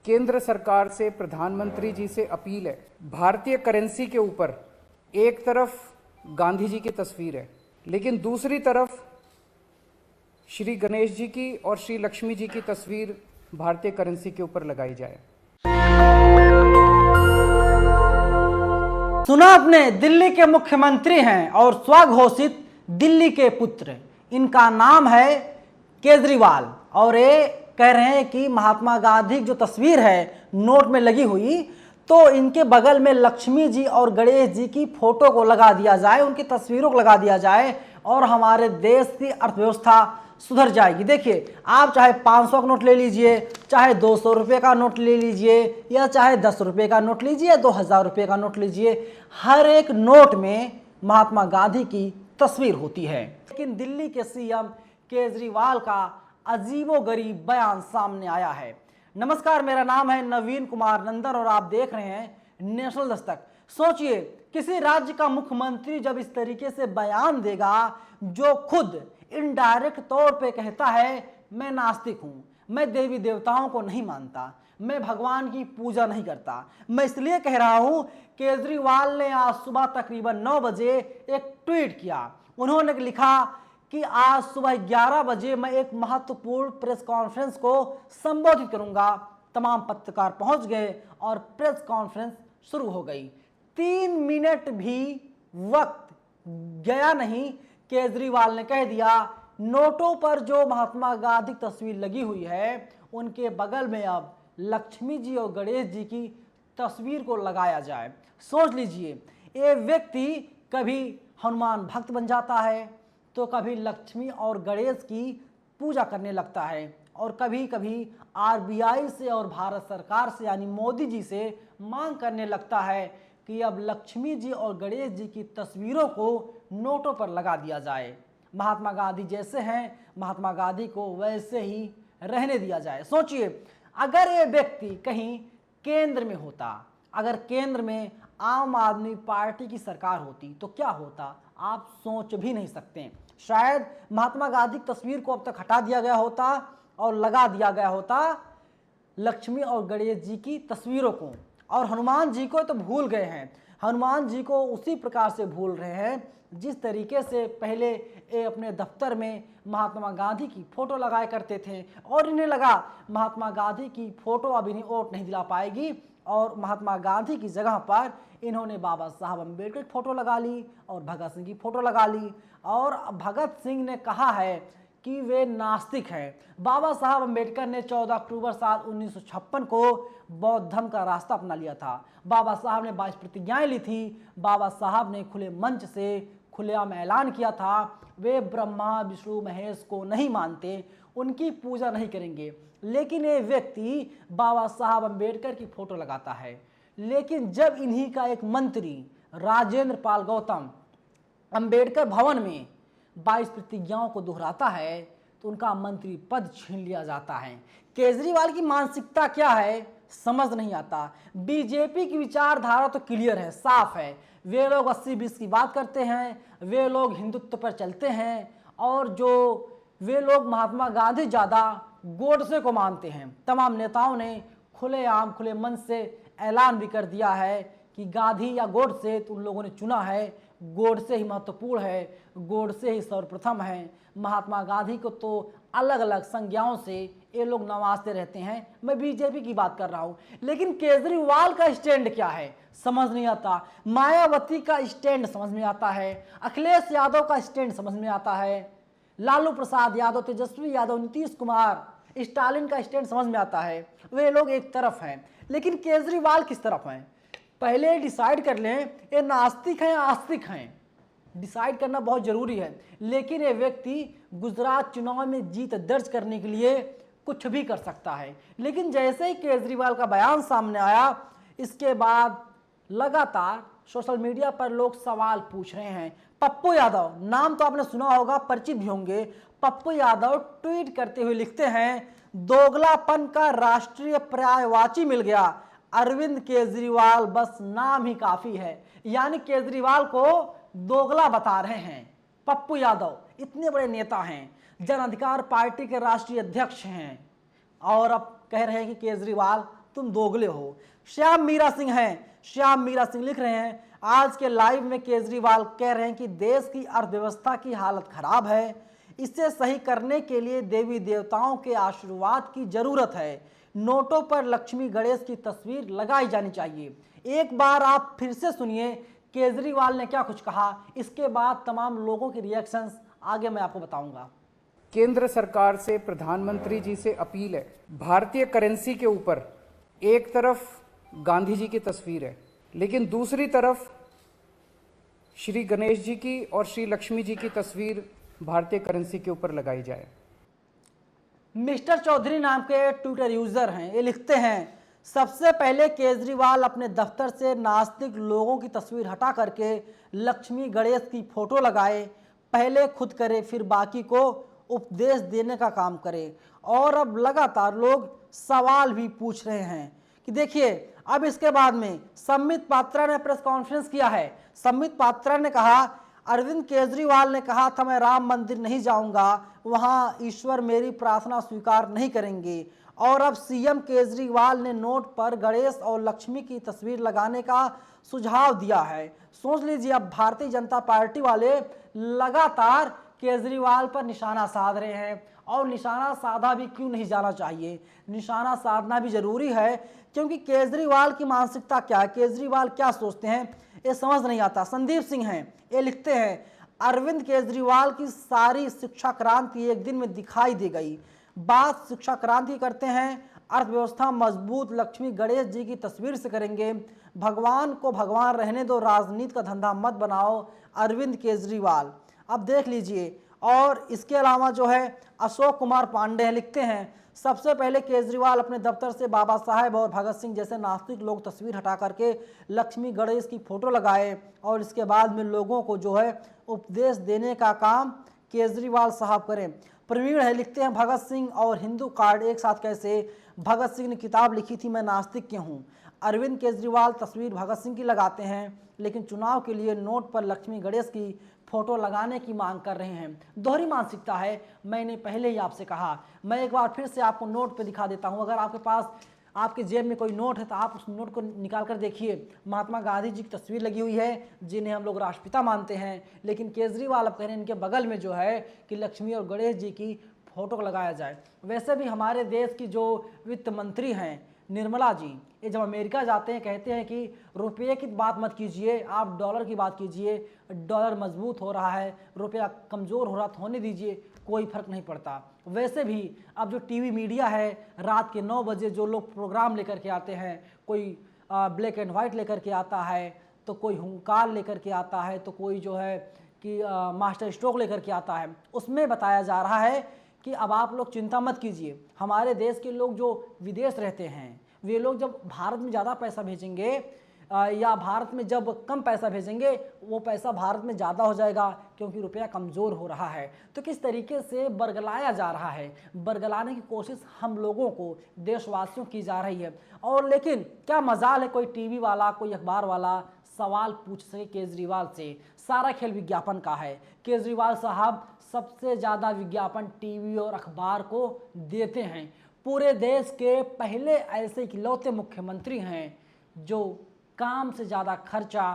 केंद्र सरकार से, प्रधानमंत्री जी से अपील है, भारतीय करेंसी के ऊपर एक तरफ गांधी जी की तस्वीर है, लेकिन दूसरी तरफ श्री गणेश जी की और श्री लक्ष्मी जी की तस्वीर भारतीय करेंसी के ऊपर लगाई जाए। सुना आपने, दिल्ली के मुख्यमंत्री हैं और स्वघोषित दिल्ली के पुत्र, इनका नाम है केजरीवाल। और ये कह रहे हैं कि महात्मा गांधी की जो तस्वीर है नोट में लगी हुई, तो इनके बगल में लक्ष्मी जी और गणेश जी की फोटो को लगा दिया जाए, उनकी तस्वीरों को लगा दिया जाए और हमारे देश की अर्थव्यवस्था सुधर जाएगी। देखिए, आप चाहे 500 का नोट ले लीजिए, चाहे 200 रुपये का नोट ले लीजिए, या चाहे 10 रुपये का नोट लीजिए, 2000 रुपये का नोट लीजिए, हर एक नोट में महात्मा गांधी की तस्वीर होती है। लेकिन दिल्ली के सीएम केजरीवाल का अजीबोगरीब बयान सामने आया है। नमस्कार, मेरा नाम है नवीन कुमार नंदन और आप देख रहे हैं नेशनल दस्तक। सोचिए, किसी राज्य का मुख्यमंत्री जब इस तरीके से बयान देगा, जो खुद इनडायरेक्ट तौर पे कहता है मैं नास्तिक हूं, मैं देवी देवताओं को नहीं मानता, मैं भगवान की पूजा नहीं करता। मैं इसलिए कह रहा हूं, केजरीवाल ने आज सुबह तकरीबन 9 बजे एक ट्वीट किया। उन्होंने लिखा कि आज सुबह 11 बजे मैं एक महत्वपूर्ण प्रेस कॉन्फ्रेंस को संबोधित करूंगा। तमाम पत्रकार पहुंच गए और प्रेस कॉन्फ्रेंस शुरू हो गई। 3 मिनट भी वक्त गया नहीं, केजरीवाल ने कह दिया नोटों पर जो महात्मा गांधी की तस्वीर लगी हुई है, उनके बगल में अब लक्ष्मी जी और गणेश जी की तस्वीर को लगाया जाए। सोच लीजिए, ये व्यक्ति कभी हनुमान भक्त बन जाता है, तो कभी लक्ष्मी और गणेश की पूजा करने लगता है, और कभी कभी आरबीआई से और भारत सरकार से यानी मोदी जी से मांग करने लगता है कि अब लक्ष्मी जी और गणेश जी की तस्वीरों को नोटों पर लगा दिया जाए। महात्मा गांधी जैसे हैं, महात्मा गांधी को वैसे ही रहने दिया जाए। सोचिए, अगर ये व्यक्ति कहीं केंद्र में होता, अगर केंद्र में आम आदमी पार्टी की सरकार होती, तो क्या होता आप सोच भी नहीं सकते। शायद महात्मा गांधी की तस्वीर को अब तक हटा दिया गया होता और लगा दिया गया होता लक्ष्मी और गणेश जी की तस्वीरों को। और हनुमान जी को तो भूल गए हैं, हनुमान जी को उसी प्रकार से भूल रहे हैं जिस तरीके से पहले ये अपने दफ्तर में महात्मा गांधी की फोटो लगाया करते थे, और इन्हें लगा महात्मा गांधी की फोटो अब इन्हें वोट नहीं दिला पाएगी, और महात्मा गांधी की जगह पर इन्होंने बाबा साहब अम्बेडकर की फोटो लगा ली और भगत सिंह की फोटो लगा ली। और भगत सिंह ने कहा है कि वे नास्तिक हैं। बाबा साहब अम्बेडकर ने 14 अक्टूबर साल 1956 को बौद्ध धर्म का रास्ता अपना लिया था। बाबा साहब ने 22 प्रतिज्ञाएं ली थी। बाबा साहब ने खुले मंच से खुलेआम ऐलान किया था वे ब्रह्मा विष्णु महेश को नहीं मानते, उनकी पूजा नहीं करेंगे। लेकिन ये व्यक्ति बाबा साहब अम्बेडकर की फोटो लगाता है। लेकिन जब इन्हीं का एक मंत्री राजेंद्र पाल गौतम अम्बेडकर भवन में 22 प्रतिज्ञाओं को दोहराता है, तो उनका मंत्री पद छीन लिया जाता है। केजरीवाल की मानसिकता क्या है समझ नहीं आता। बीजेपी की विचारधारा तो क्लियर है, साफ है। वे लोग 80-20 की बात करते हैं, वे लोग हिंदुत्व पर चलते हैं, और जो वे लोग महात्मा गांधी ज़्यादा गोडसे को मानते हैं। तमाम नेताओं ने खुलेआम खुले मन से ऐलान भी कर दिया है कि गांधी या गोडसे तो उन लोगों ने चुना है, गोडसे ही महत्वपूर्ण है, गोडसे ही सर्वप्रथम है। महात्मा गांधी को तो अलग अलग संज्ञाओं से ये लोग नवाजते रहते हैं। मैं बीजेपी की बात कर रहा हूँ, लेकिन केजरीवाल का स्टैंड क्या है समझ नहीं आता। मायावती का स्टैंड समझ में आता है, अखिलेश यादव का स्टैंड समझ में आता है, लालू प्रसाद यादव, तेजस्वी यादव, नीतीश कुमार, स्टालिन का स्टैंड समझ में आता है। वे लोग एक तरफ हैं, लेकिन केजरीवाल किस तरफ हैं पहले डिसाइड कर लें। ये नास्तिक हैं आस्तिक हैं, डिसाइड करना बहुत जरूरी है। लेकिन ये व्यक्ति गुजरात चुनाव में जीत दर्ज करने के लिए कुछ भी कर सकता है। लेकिन जैसे ही केजरीवाल का बयान सामने आया, इसके बाद लगातार सोशल मीडिया पर लोग सवाल पूछ रहे हैं। पप्पू यादव, नाम तो आपने सुना होगा, परिचित भी होंगे। पप्पू यादव ट्वीट करते हुए लिखते हैं, दोगलापन का राष्ट्रीय पर्यायवाची मिल गया, अरविंद केजरीवाल बस नाम ही काफी है। यानी केजरीवाल को दोगला बता रहे हैं। पप्पू यादव इतने बड़े नेता हैं, जन अधिकार पार्टी के राष्ट्रीय अध्यक्ष हैं, और अब कह रहे हैं कि केजरीवाल तुम दोगले हो। श्याम मीरा सिंह हैं, श्याम मीरा सिंह लिख रहे हैं आज के लाइव में केजरीवाल कह रहे हैं कि देश की अर्थव्यवस्था की हालत खराब है, इसे सही करने के लिए देवी देवताओं के आशीर्वाद की जरूरत है। नोटों पर लक्ष्मी गणेश की तस्वीर लगाई जानी चाहिए। एक बार आप फिर से सुनिए केजरीवाल ने क्या कुछ कहा, इसके बाद तमाम लोगों के रिएक्शंस आगे मैं आपको बताऊंगा। केंद्र सरकार से प्रधानमंत्री जी से अपील है, भारतीय करेंसी के ऊपर एक तरफ गांधी जी की तस्वीर है, लेकिन दूसरी तरफ श्री गणेश जी की और श्री लक्ष्मी जी की तस्वीर भारतीय करेंसी के ऊपर लगाई जाए। मिस्टर चौधरी नाम के ट्विटर यूजर हैं, ये लिखते हैं सबसे पहले केजरीवाल अपने दफ्तर से नास्तिक लोगों की तस्वीर हटा करके लक्ष्मी गणेश की फोटो लगाए, पहले खुद करे फिर बाकी को उपदेश देने का काम करे। और अब लगातार लोग सवाल भी पूछ रहे हैं कि देखिए अब इसके बाद में संबित पात्रा ने प्रेस कॉन्फ्रेंस किया है। संबित पात्रा ने कहा अरविंद केजरीवाल ने कहा था मैं राम मंदिर नहीं जाऊंगा, वहां ईश्वर मेरी प्रार्थना स्वीकार नहीं करेंगे। और अब सीएम केजरीवाल ने नोट पर गणेश और लक्ष्मी की तस्वीर लगाने का सुझाव दिया है। सोच लीजिए अब भारतीय जनता पार्टी वाले लगातार केजरीवाल पर निशाना साध रहे हैं, और निशाना साधा भी क्यों नहीं जाना चाहिए, निशाना साधना भी जरूरी है, क्योंकि केजरीवाल की मानसिकता क्या है, केजरीवाल क्या सोचते हैं ये समझ नहीं आता। संदीप सिंह हैं, ये लिखते हैं अरविंद केजरीवाल की सारी शिक्षा क्रांति एक दिन में दिखाई दे गई। बात शिक्षा क्रांति करते हैं, अर्थव्यवस्था मजबूत लक्ष्मी गणेश जी की तस्वीर से करेंगे। भगवान को भगवान रहने दो, राजनीति का धंधा मत बनाओ अरविंद केजरीवाल। अब देख लीजिए। और इसके अलावा जो है अशोक कुमार पांडे लिखते हैं सबसे पहले केजरीवाल अपने दफ्तर से बाबा साहेब और भगत सिंह जैसे नास्तिक लोग तस्वीर हटा करके लक्ष्मी गणेश की फोटो लगाए, और इसके बाद में लोगों को जो है उपदेश देने का काम केजरीवाल साहब करें। प्रवीण है, लिखते हैं भगत सिंह और हिंदू कार्ड एक साथ कैसे, भगत सिंह ने किताब लिखी थी मैं नास्तिक क्यों हूँ। अरविंद केजरीवाल तस्वीर भगत सिंह की लगाते हैं, लेकिन चुनाव के लिए नोट पर लक्ष्मी गणेश की फोटो लगाने की मांग कर रहे हैं। दोहरी मानसिकता है, मैंने पहले ही आपसे कहा। मैं एक बार फिर से आपको नोट पे दिखा देता हूं। अगर आपके पास आपके जेब में कोई नोट है तो आप उस नोट को निकाल कर देखिए। महात्मा गांधी जी की तस्वीर लगी हुई है, जिन्हें हम लोग राष्ट्रपिता मानते हैं, लेकिन केजरीवाल अब कह रहे हैं इनके बगल में जो है कि लक्ष्मी और गणेश जी की फोटो को लगाया जाए। वैसे भी हमारे देश की जो वित्त मंत्री हैं निर्मला जी, ये जब अमेरिका जाते हैं कहते हैं कि रुपये की बात मत कीजिए, आप डॉलर की बात कीजिए, डॉलर मजबूत हो रहा है, रुपया कमज़ोर हो रहा तो होने दीजिए, कोई फर्क नहीं पड़ता। वैसे भी अब जो टीवी मीडिया है रात के 9 बजे जो लोग प्रोग्राम लेकर के आते हैं, कोई ब्लैक एंड वाइट लेकर के आता है, तो कोई हुंकार लेकर के आता है, तो कोई जो है कि मास्टर स्ट्रोक लेकर के आता है, उसमें बताया जा रहा है कि अब आप लोग चिंता मत कीजिए। हमारे देश के लोग जो विदेश रहते हैं वे लोग जब भारत में ज़्यादा पैसा भेजेंगे या भारत में जब कम पैसा भेजेंगे, वो पैसा भारत में ज़्यादा हो जाएगा, क्योंकि रुपया कमज़ोर हो रहा है। तो किस तरीके से बरगलाया जा रहा है, बरगलाने की कोशिश हम लोगों को, देशवासियों की जा रही है। और लेकिन क्या मजाल है कोई टीवी वाला, कोई अखबार वाला सवाल पूछ सके केजरीवाल से। सारा खेल विज्ञापन का है। केजरीवाल साहब सबसे ज़्यादा विज्ञापन टीवी और अखबार को देते हैं। पूरे देश के पहले ऐसे इकलौते मुख्यमंत्री हैं जो काम से ज़्यादा खर्चा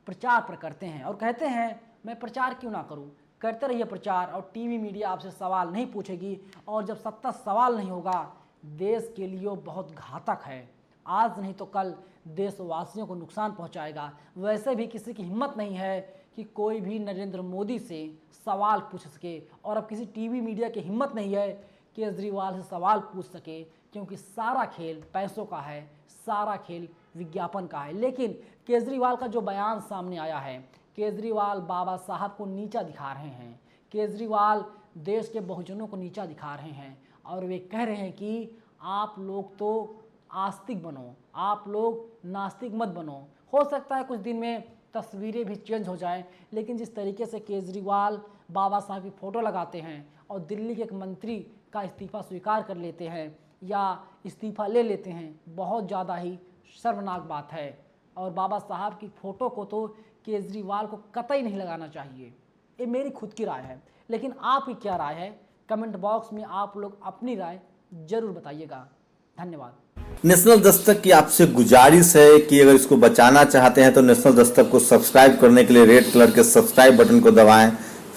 प्रचार पर करते हैं, और कहते हैं मैं प्रचार क्यों ना करूं, करते रहिए प्रचार, और टीवी मीडिया आपसे सवाल नहीं पूछेगी। और जब सत्ता सवाल नहीं होगा, देश के लिए बहुत घातक है। आज नहीं तो कल देशवासियों को नुकसान पहुंचाएगा। वैसे भी किसी की हिम्मत नहीं है कि कोई भी नरेंद्र मोदी से सवाल पूछ सके, और अब किसी टीवी मीडिया की हिम्मत नहीं है केजरीवाल से सवाल पूछ सके, क्योंकि सारा खेल पैसों का है, सारा खेल विज्ञापन का है। लेकिन केजरीवाल का जो बयान सामने आया है, केजरीवाल बाबा साहब को नीचा दिखा रहे हैं, केजरीवाल देश के बहुजनों को नीचा दिखा रहे हैं, और वे कह रहे हैं कि आप लोग तो आस्तिक बनो, आप लोग नास्तिक मत बनो। हो सकता है कुछ दिन में तस्वीरें भी चेंज हो जाएं, लेकिन जिस तरीके से केजरीवाल बाबा साहब की फ़ोटो लगाते हैं और दिल्ली के एक मंत्री का इस्तीफ़ा स्वीकार कर लेते हैं या इस्तीफ़ा ले लेते हैं, बहुत ज़्यादा ही शर्मनाक बात है। और बाबा साहब की फ़ोटो को तो केजरीवाल को कतई नहीं लगाना चाहिए। ये मेरी खुद की राय है, लेकिन आपकी क्या राय है? कमेंट बॉक्स में आप लोग अपनी राय ज़रूर बताइएगा। धन्यवाद। नेशनल दस्तक की आपसे गुजारिश है कि अगर इसको बचाना चाहते हैं तो नेशनल दस्तक को सब्सक्राइब करने के लिए रेड कलर के सब्सक्राइब बटन को दबाएं,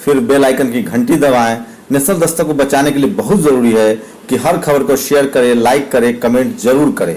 फिर बेल आइकन की घंटी दबाएं। नेशनल दस्तक को बचाने के लिए बहुत जरूरी है कि हर खबर को शेयर करें, लाइक करें, कमेंट जरूर करें।